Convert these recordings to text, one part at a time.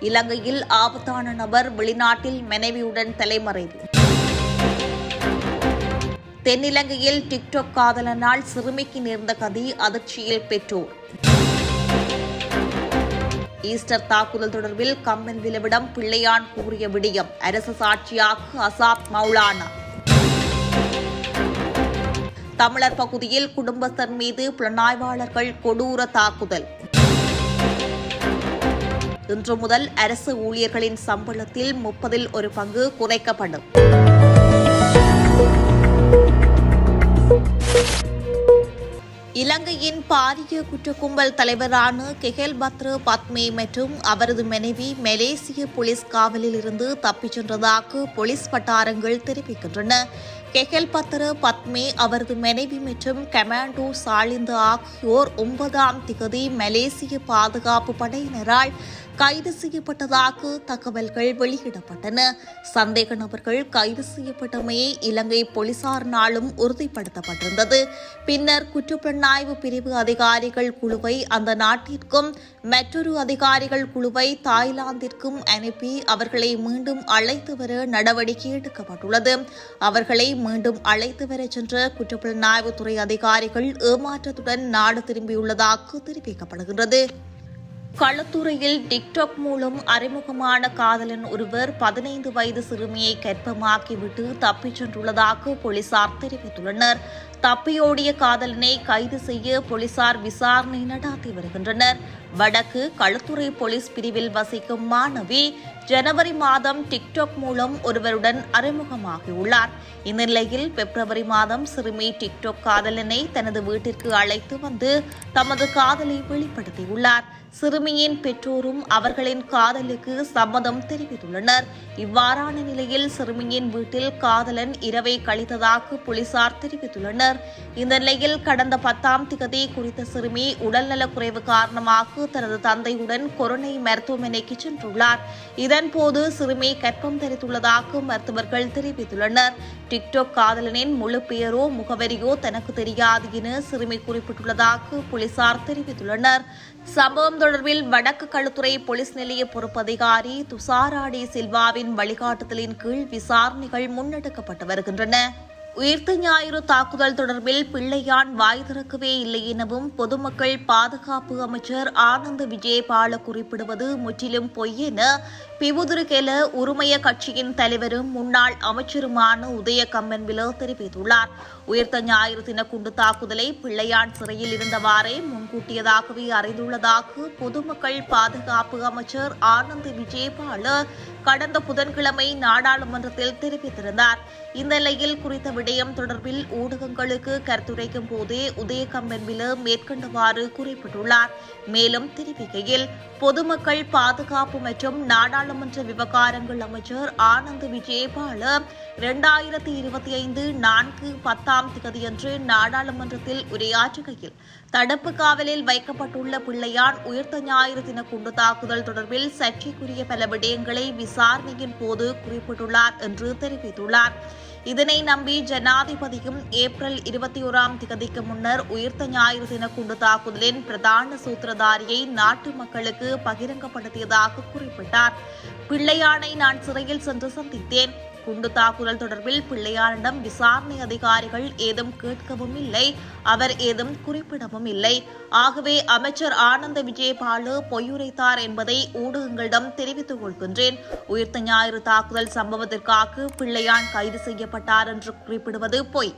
இலங்கையில் ஆபத்தான நபர் வெளிநாட்டில் மனைவியுடன் தலைமறைவு. தென்னிலங்கையில் டிக்டாக் காதலனால் சிறுமிக்கு நேர்ந்த கதி, அதிர்ச்சியில் பெற்றோர். ஈஸ்டர் தாக்குதல் தொடர்பில் கம்பன் விலவிடம் பிள்ளையான் கூறிய விடயம், அரசு சாட்சியாக அசாத் மௌலானா. தமிழர் பகுதியில் குடும்பஸ்தர் மீது புலனாய்வாளர்கள் கொடூர தாக்குதல். இன்று முதல் அரசு ஊழியர்களின் சம்பளத்தில் 30% பங்கு குறைக்கப்படும். இலங்கையின் பாரிய குற்றக்கும்பல் தலைவரான கெஹல்பத்ர பத்மே மற்றும் அவரது மனைவி மலேசிய போலீஸ் காவலில் இருந்து தப்பிச் சென்றதாக போலீஸ் வட்டாரங்கள் தெரிவிக்கின்றன. கெஹல்பத்ர பத்மே, அவரது மனைவி மற்றும் கமாண்டோ சாலிந்த ஆகியோர் 9ஆம் திகதி மலேசிய பாதுகாப்பு படையினரால் கைது செய்யப்பட்டதாக தகவல்கள் வெளியிடப்பட்டன. சந்தேக நபர்கள் கைது செய்யப்பட்டமையை இலங்கை போலீசாரினாலும் உறுதிப்படுத்தப்பட்டிருந்தது. பின்னர் குற்றப்புலனாய்வு பிரிவு அதிகாரிகள் குழுவை அந்த நாட்டிற்கும் மற்றொரு அதிகாரிகள் குழுவை தாய்லாந்திற்கும் அனுப்பி அவர்களை மீண்டும் அழைத்து வர நடவடிக்கை எடுக்கப்பட்டுள்ளது. அவர்களை மீண்டும் அழைத்து வர சென்ற குற்றப்புலனாய்வுத்துறை அதிகாரிகள் ஏமாற்றத்துடன் நாடு திரும்பியுள்ளதாக தெரிவிக்கப்படுகிறது. களத்துறையில் டிக்டாக் மூலம் அறிமுகமான காதலன் ஒருவர் 15 வயது சிறுமியை கர்ப்பமாக்கிவிட்டு தப்பிச் சென்றுள்ளதாக போலீசார் தெரிவித்துள்ளனர். தப்பியோடிய காதலனை கைது செய்ய போலீசார் விசாரணை நடாத்தி வருகின்றனர். வடக்கு களத்துறை போலீஸ் பிரிவில் வசிக்கும் மாணவி ஜனவரி மாதம் டிக்டாக் மூலம் ஒருவருடன் அறிமுகமாகியுள்ளார். இந்த நிலையில் பிப்ரவரி மாதம் சிறுமி டிக்டாக் காதலனை தனது வீட்டிற்கு அழைத்து வந்து தமது காதலை வெளிப்படுத்தியுள்ளார். சிறுமியின் பெற்றோரும் அவர்களின் காதலுக்கு சம்மதம் தெரிவித்துள்ளனர். இவ்வாறான நிலையில் சிறுமியின் வீட்டில் காதலன் இரவை கழித்ததாக போலீசார் தெரிவித்துள்ளனர். இந்த நிலையில் கடந்த 10ஆம் திகதி குறித்த சிறுமி உடல்நலக்குறைவு காரணமாக தனது தந்தையுடன் கொரோனை மருத்துவமனைக்கு சென்றுள்ளார். இதன்போது சிறுமி கர்ப்பம் தரித்துள்ளதாக மருத்துவர்கள் தெரிவித்துள்ளனர். டிக்டாக் காதலனின் முழு பெயரோ முகவரியோ தனக்கு தெரியாது என சிறுமி குறிப்பிட்டுள்ளதாக போலீசார் தெரிவித்துள்ளனர். சம்பவம் தொடர்பில் வடக்கு களுத்துறை போலீஸ் நிலைய பொறுப்பதிகாரி துஷாராடி சில்வாவின் வழிகாட்டுதலின் கீழ் விசாரணைகள் முன்னெடுக்கப்பட்டு வருகின்றன. உயிர்த்த ஞாயிறு தாக்குதல் தொடர்பில் பிள்ளையான் வாய் திறக்கவே இல்லை எனவும் பொதுமக்கள் பாதுகாப்பு அமைச்சர் ஆனந்த் விஜயபால குறிப்பிடுவது முற்றிலும் பொய் என பிவுதுருகெல உரிமைய கட்சியின் தலைவரும் முன்னாள் அமைச்சருமான உதய கம்மன்பில தெரிவித்துள்ளார். உயிர்த்த ஞாயிறு தின குண்டு தாக்குதலை பிள்ளையான் சிறையில் இருந்தவாறே முன்கூட்டியதாகவே அறிந்துள்ளதாக பொதுமக்கள் பாதுகாப்பு அமைச்சர் ஆனந்த் விஜயபால கடந்த புதன்கிழமை நாடாளுமன்றத்தில் தெரிவித்திருந்தார். இந்த நிலையில் குறித்த விடயம் தொடர்பில் ஊடகங்களுக்கு கருத்துரைக்கும் போதே உதய கம்பன்பில மேற்கண்டவாறு குறிப்பிட்டுள்ளார். மேலும் தெரிவிக்கையில், பொதுமக்கள் பாதுகாப்பு மற்றும் நாடாளுமன்ற விவகாரங்கள் அமைச்சர் ஆனந்த் விஜயபால 2025 4/10 திகதியன்று நாடாளுமன்றத்தில் உரையாற்றுகையில், தடுப்பு காவலில் வைக்கப்பட்டுள்ள பிள்ளையான் உயிர்த்த ஞாயிறு தின குண்டு தாக்குதல் தொடர்பில் சர்ச்சைக்குரிய பல விடயங்களை விசாரணையின் போது குறிப்பிட்டுள்ளார் என்று தெரிவித்துள்ளார். இதனை நம்பி ஜனாதிபதியும் ஏப்ரல் 21ஆம் திகதிக்கு முன்னர் உயிர்த்த ஞாயிறு தின குண்டு தாக்குதலின் பிரதான சூத்திரதாரியை நாட்டு மக்களுக்கு பகிரங்கப்படுத்தியதாக குறிப்பிட்டார். பிள்ளையானை நான் சிறையில் சென்று சந்தித்தேன். குண்டு தாக்குதல் தொடர்பில் பிள்ளையானிடம் விசாரணை அதிகாரிகள் ஏதும் கேட்கவும் இல்லை, அவர் ஏதும் குறிப்பிடவும் இல்லை. ஆகவே அமைச்சர் ஆனந்த விஜயபால பொய்யுரைத்தார் என்பதை ஊடகங்களிடம் தெரிவித்துக் கொள்கின்றேன். உயிர்த்த ஞாயிறு தாக்குதல் சம்பவத்திற்காக பிள்ளையான் கைது செய்யப்பட்டார் என்று குறிப்பிடுவது பொய்.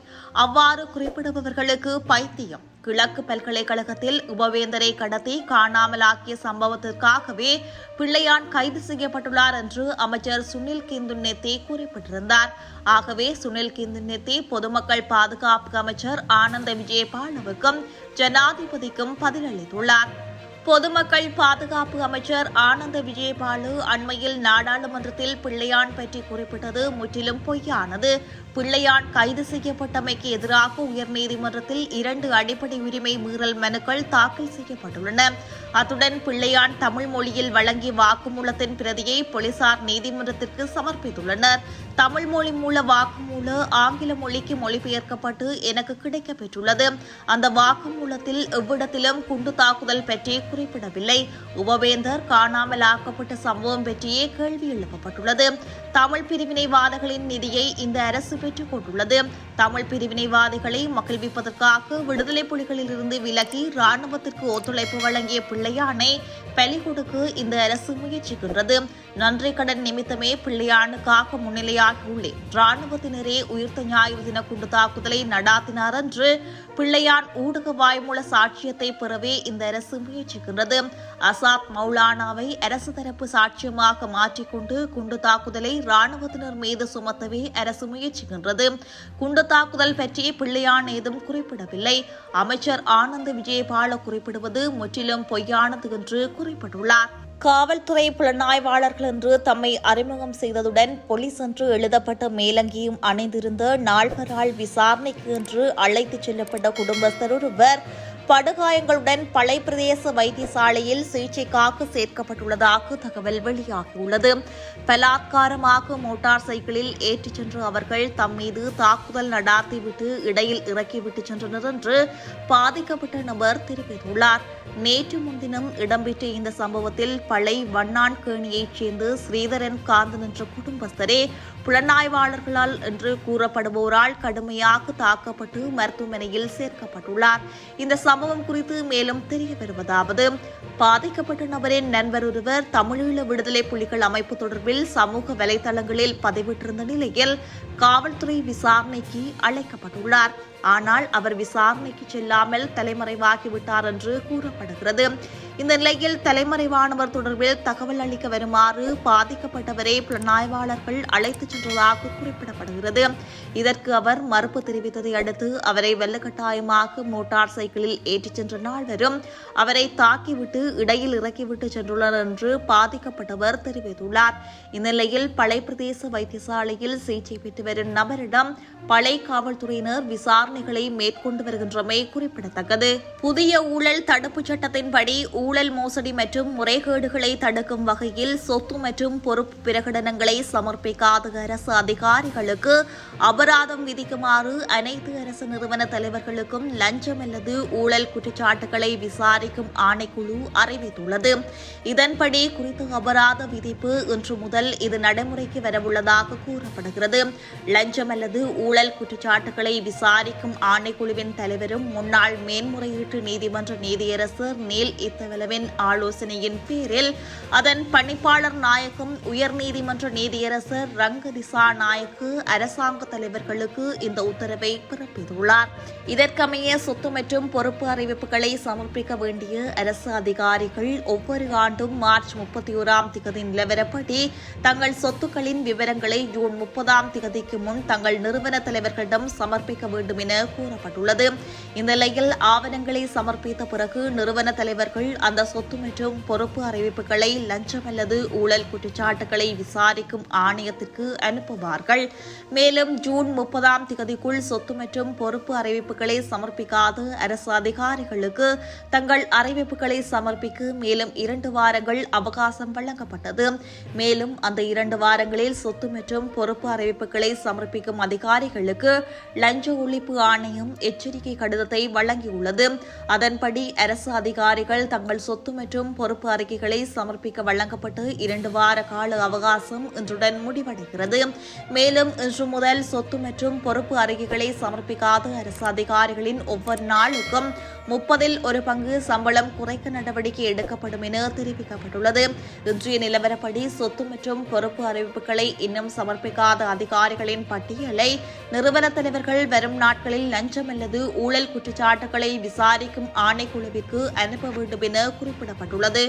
அவ்வாறு குறிப்பிடுபவர்களுக்கு பைத்தியம். கிழக்கு பல்கலைக்கழகத்தில் உபவேந்தரை கடத்தி காணாமலாக்கிய சம்பவத்திற்காகவே பிள்ளையான் கைது செய்யப்பட்டுள்ளார் என்று அமைச்சர் சுனில் கிந்துநெத்தி குறிப்பிட்டிருந்தார். ஆகவே சுனில் கிந்துநெத்தி பொதுமக்கள் பாதுகாப்பு அமைச்சர் ஆனந்த விஜயபாலவுக்கும் ஜனாதிபதிக்கும் பதிலளித்துள்ளார். பொதுமக்கள் பாதுகாப்பு அமைச்சர் ஆனந்த விஜயபாலு அண்மையில் நாடாளுமன்றத்தில் பிள்ளையான் பற்றி குறிப்பிட்டது முற்றிலும் பொய்யானது. பிள்ளையான் கைது செய்யப்பட்டமைக்கு எதிராக உயர்நீதிமன்றத்தில் 2 அடிப்படை உரிமை மீறல் மனுக்கள் தாக்கல் செய்யப்பட்டுள்ளன. அத்துடன் பிள்ளையான் தமிழ் மொழியில் வழங்கிய வாக்குமூலத்தின் பிரதியை போலீசார் நீதிமன்றத்திற்கு சமர்ப்பித்துள்ளனர். தமிழ் மொழி மூல வாக்குமூல ஆங்கில மொழிக்கு மொழிபெயர்க்கப்பட்டு எனக்கு கிடைக்கப்பெற்றுள்ளது. அந்த வாக்குமூலத்தில் எவ்விடத்திலும் குண்டு தாக்குதல் பற்றி குறிப்பிடவில்லை. உபவேந்தர் காணாமல் ஆக்கப்பட்ட சம்பவம் பற்றியே கேள்வி எழுப்பப்பட்டுள்ளது. தமிழ் பிரிவினைவாதிகளின் நிதியை இந்த அரசு பெற்றுக் கொண்டுள்ளது. தமிழ் பிரிவினைவாதிகளை மகிழ்விப்பதற்காக விடுதலை புலிகளிலிருந்து விலகி ராணுவத்திற்கு ஒத்துழைப்பு வழங்கிய பிள்ளையானை பலி கொடுக்க இந்த அரசு முயற்சிக்கின்றது. நன்றி கடன் நிமித்தமே பிள்ளையானுக்காக முன்னிலையாகியுள்ளேன். ராணுவத்தினரே உயிர்த்த ஞாயிறு தின குண்டு தாக்குதலை நடாத்தினார் என்று பிள்ளையான் ஊடக வாய்மூல சாட்சியத்தை பெறவே இந்த அரசு முயற்சிக்கின்றது. அசாத் மௌலானாவை அரசு தரப்பு சாட்சியமாக மாற்றிக்கொண்டு குண்டு தாக்குதலை ராணுவத்தினர் மீது சுமத்தவே அரசு முயற்சிக்கின்றது. குண்டு தாக்குதல் பற்றி பிள்ளையான் ஏதும் குறிப்பிடவில்லை. அமைச்சர் ஆனந்த் விஜயபால குறிப்பிடுவது முற்றிலும் பொய்யானது என்று குறிப்பிட்டுள்ளார். காவல்துறை புலனாய்வாளர்கள் என்று தம்மை அறிமுகம் செய்ததுடன் போலீஸ் என்று எழுதப்பட்ட மேலங்கியும் அணிந்திருந்த நால்வரால் விசாரணைக்கு என்று அழைத்துச் செல்லப்பட்ட குடும்பஸ்தர் ஒருவர் படுகாயங்களுடன் பளை பிரதேச வைத்தியசாலையில் சிகிச்சைக்காக சேர்க்கப்பட்டுள்ளதாக தகவல் வெளியாகியுள்ளது. பலாத்காரமாக மோட்டார் சைக்கிளில் ஏற்றிச் சென்ற அவர்கள் தம் மீது தாக்குதல் நடாத்திவிட்டு இடையில் இறக்கிவிட்டு சென்றனர் என்று பாதிக்கப்பட்ட நபர் தெரிவித்துள்ளார். நேற்று முன்தினம் இடம்பெற்ற இந்த சம்பவத்தில் பளை வண்ணான்கேணியைச் சேர்ந்த ஸ்ரீதரன் காந்தன் என்ற குடும்பஸ்தரே புலனாய்வாளர்களால் என்று கூறப்படுவோரால் கடுமையாக தாக்கப்பட்டு மருத்துவமனையில் சேர்க்கப்பட்டுள்ளார். இந்த சம்பவம் குறித்து மேலும் தெரிய வருவதாவது, பாதிக்கப்பட்ட நபரின் நண்பர் ஒருவர் தமிழீழ விடுதலை புலிகள் அமைப்பு தொடர்பில் சமூக வலைதளங்களில் பதிவிட்டிருந்த நிலையில் காவல்துறை விசாரணைக்கு அழைக்கப்பட்டுள்ளார். ஆனால் அவர் விசாரணைக்கு செல்லாமல் தலைமறைவாகிவிட்டார் என்று கூறப்படுகிறது. இந்த நிலையில் தலைமறைவானவர் தொடர்பில் தகவல் அளிக்க வருமாறு பாதிக்கப்பட்டவரை புலனாய்வாளர்கள் அழைத்துச் சென்றதாக குறிப்பிடப்படுகிறது. இதற்கு அவர் மறுப்பு தெரிவித்ததை அடுத்து அவரை வெள்ளக்கட்டாயமாக மோட்டார் சைக்கிளில் ஏற்றிச் சென்ற நால்வரும் அவரை தாக்கிவிட்டு இடையில் இறக்கிவிட்டு சென்றுள்ளனர் என்று பாதிக்கப்பட்டவர் தெரிவித்துள்ளார். இந்நிலையில் பளை பிரதேச வைத்தியசாலையில் சிகிச்சை பெற்று வரும் நபரிடம் பளை காவல்துறையினர் விசாரணைகளை மேற்கொண்டு வருகின்றமை குறிப்பிடத்தக்கது. புதிய ஊழல் தடுப்புச் சட்டத்தின்படி ஊழல் மோசடி மற்றும் முறைகேடுகளை தடுக்கும் வகையில் சொத்து மற்றும் பொறுப்பு பிரகடனங்களை சமர்ப்பிக்காத அரசு அதிகாரிகளுக்கு அபராதம் விதிக்குமாறு அனைத்து அரசு நிறுவன தலைவர்களுக்கும் லஞ்சம் அல்லது ஊழல் குற்றச்சாட்டுகளை விசாரிக்கும் ஆணைக்குழு அறிவித்துள்ளது. இதன்படி குறித்த அபராத விதிப்பு இன்று முதல் இது நடைமுறைக்கு வரவுள்ளதாக கூறப்படுகிறது. லஞ்சம் அல்லது ஊழல் குற்றச்சாட்டுகளை விசாரிக்கும் ஆணைக்குழுவின் தலைவரும் முன்னாள் மேன்முறையீட்டு நீதிமன்ற நீதியரசர் நீல் இத்தவலவின் ஆலோசனையின் பேரில் அதன் பணிப்பாளர் நாயகம் உயர்நீதிமன்ற நீதியரசர் ரங்க திசா நாயக்கு அரசாங்க தலைவர்களுக்கு இந்த உத்தரவை பிறப்பித்துள்ளார். இதற்கமைய சொத்து மற்றும் பொறுப்பு அறிவிப்புகளை சமர்ப்பிக்க வேண்டிய அரசு அதிகாரிகள் ஒவ்வொரு ஆண்டும் மார்ச் 31 நிலவரப்படி தங்கள் சொத்துக்களின் விவரங்களை ஜூன் 30 முன் தங்கள் நிறுவன தலைவர்களிடம் சமர்ப்பிக்க வேண்டும் என கூறப்பட்டுள்ளது. இந்நிலையில் ஆவணங்களை சமர்ப்பித்த பிறகு நிறுவன தலைவர்கள் அந்த சொத்து மற்றும் பொறுப்பு அறிவிப்புகளை லஞ்சம் அல்லது ஊழல் குற்றச்சாட்டுகளை விசாரிக்கும் ஆணையத்திற்கு அனுப்புவார்கள். மேலும் ஜூன் 30 சொத்து மற்றும் பொறுப்பு அறிவிப்புகளை சமர்ப்பிக்காத அரசு அதிகாரிகளுக்கு தங்கள் அறிவிப்புகளை சமர்ப்பிக்க மேலும் 2 வாரங்கள் அவகாசம் வழங்கப்பட்டது. மேலும் அந்த 2 வாரங்களில் சொத்து மற்றும் பொறுப்பு அறிவிப்புகளை சமர்ப்பிக்கும் அதிகாரிகளுக்கு லஞ்ச ஒழிப்பு ஆணையம் எச்சரிக்கை கடிதத்தை வழங்கியுள்ளது. அதன்படி அரசு அதிகாரிகள் தங்கள் சொத்து மற்றும் பொறுப்பு அறிக்கைகளை சமர்ப்பிக்க வழங்கப்பட்டு 2 வார கால அவகாசம் இன்றுடன் முடிவடைகிறது. மேலும் இன்று முதல் சொத்து மற்றும் பொறுப்பு அறிக்கைகளை சமர்ப்பிக்காத அரசு அதிகாரிகளின் ஒவ்வொரு நாளுக்கும் 30 ஒரு பங்கு சம்பளம் குறைக்க நடவடிக்கை எடுக்கப்படும் என தெரிவிக்கப்பட்டுள்ளது. இன்றைய நிலவரப்படி சொத்து மற்றும் பொறுப்பு அறிவிப்புகளை இன்னும் சமர்ப்பிக்காத அதிகாரிகளின் பட்டியலை நிறுவன தலைவர்கள் வரும் நாட்களில் லஞ்சம் அல்லது ஊழல் குற்றச்சாட்டுகளை விசாரிக்கும் ஆணைக்குழுவிற்கு அனுப்ப வேண்டும் என குறிப்பிடப்பட்டுள்ளது.